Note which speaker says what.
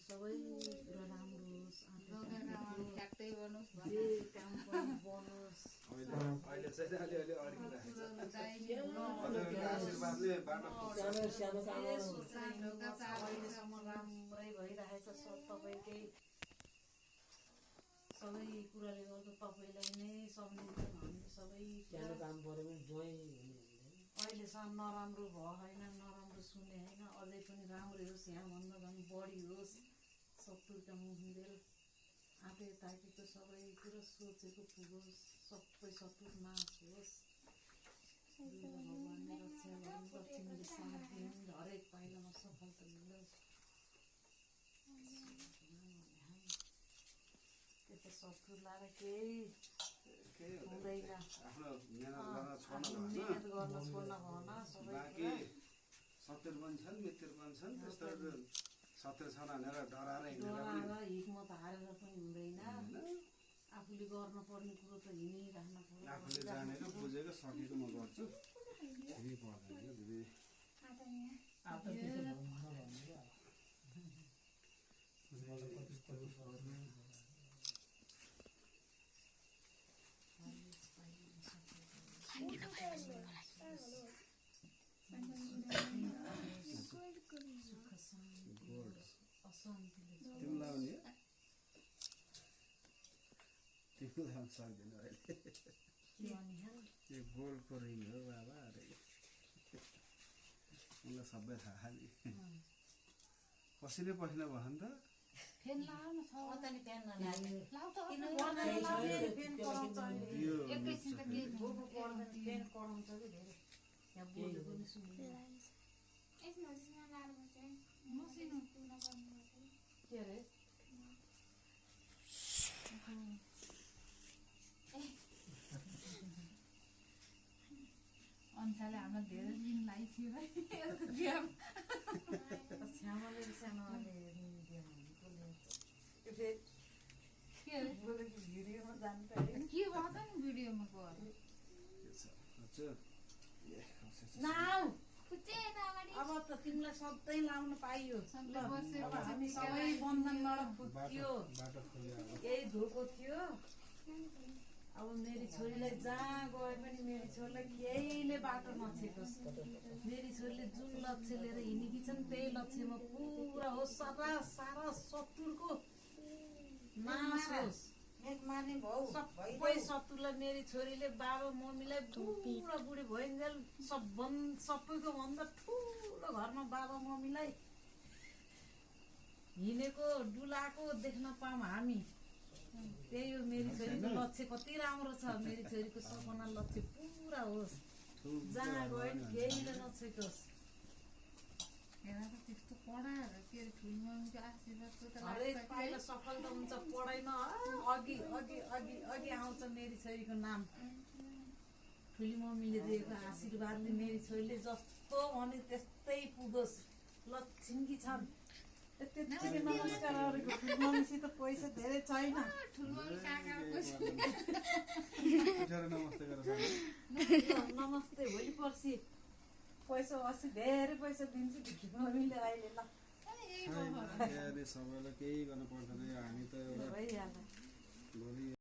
Speaker 1: सबै कुरा राम्रो होस्,
Speaker 2: ठ्याक्कै बनोस्
Speaker 1: जे काम पनि बनोस्।
Speaker 3: अहिले चाहिँ अलिअलि अड्किरहेको छ। हजुरको आशीर्वादले बाटो
Speaker 1: अहिलेसम्म राम्रै भइरहेछ। तपाईँकै सबै कुराले गर्दा तपाईँलाई नै सम्झिन्छन् हामीले सबै अहिलेसम्म नराम्रो भयो होइन, नराम्रो सुने होइन, अझै पनि राम्रै होस्, यहाँभन्दा झन् बढी होस्। शत्रुका मुखदेखि आँटे ताकेको सबै कुरो सोचेको पुगोस्, सबै शत्रु नाश होस्। भगवान्ले रक्षा गर्नु, लक्ष्मीले साथ दिनु, हरेक पाइलामा सफलता मिलोस्। त्यस्तो शत्रु लाएर केही हुँदैन।
Speaker 3: आफ्नो
Speaker 1: मेहनत गर्न छोड्न भएन। सबै
Speaker 3: बाँकी शत्रु पनि छन्, मित्र पनि छन्। त्यस्तो शत्रु छन् भनेर डराएर
Speaker 1: हिक्मत हारेर पनि हुँदैन। आफूले गर्नुपर्ने कुरो त हिँडिराख्न पर्छ।
Speaker 3: आफूले जानेको बुझेको सकेको म गर्छु, फेरि पर्दैन दिदी। तिमीलाई पनि तिमीलाई सक्दैन अहिले। यो गोल्डको रिङ हो बाबा अरे, मलाई सबै थाहा नि। पसिनै पसिना भयो नि त।
Speaker 2: फेन लाउनु छ
Speaker 1: त नि प्यान नलागे
Speaker 2: लाउ त
Speaker 1: किन गर्दैन पेन कराउँछ
Speaker 3: यो
Speaker 2: एकैछिन त के
Speaker 1: बोको पर्दैन पेन कराउँछ कि धेरै यहाँ बोलेको नि सुन्दैन
Speaker 2: मसिनो
Speaker 1: के अरे
Speaker 2: अन्साले हामीलाई धेरै दिन लागिथ्यो है
Speaker 1: श्यामले सानोले दियो
Speaker 2: के अरे
Speaker 1: बोलेको भिडियोमा जान्छ
Speaker 2: के भयो त नि भिडियोमा गयो
Speaker 1: नाउ अब त तिमीलाई सधैँ लाउनु पाइयो ल अब हामी सबै बन्धनबाट फुट्यो यही धोको थियो अब मेरी छोरीलाई जहाँ गए पनि मेरी छोरीलाई केहीले बाटो नछेकोस् मेरी छोरीले जुन लक्ष्य लिएर हिँडेकी छन् त्यही लक्ष्यमा पुरा होस् सारा शत्रुको नाश होस् सबै शत्रुलाई मेरी छोरीले बाबा मम्मीलाई पुरा बुढी भइन्जेल सबैको भन्दा ठुलो घरमा बाबा मम्मीलाई हिँडेको डुलाएको देख्न पाऊँ हामी त्यही हो मेरी छोरीको लक्ष्य कति राम्रो छ मेरी छोरीको सपना लक्ष्य पुरा होस् जहाँ गयो नि केहीले नछेकोस्
Speaker 2: त्यस्तो पढाएर के अरे ठुलमम्मीको आशीर्वादको त
Speaker 1: हरेक पाइला सफलता हुन्छ पढाइमा अघि अघि अघि अघि आउँछ मेरी छोरीको नाम ठुली मम्मीले दिएको आशीर्वादले मेरी छोरीले जस्तो भने त्यस्तै पुगोस् लक्ष्मी छन् त्यतिकै नमस्कार गरेको ठुलमम्मीसित पैसा धेरै छैन
Speaker 2: ठुलमम्मी काका
Speaker 1: नमस्ते भोलि पर्सि पैसा अस्ति धेरै पैसा दिन्छु मम्मीले अहिले ल
Speaker 3: सबैलाई केही गर्नु पर्दैन हामी त एउटा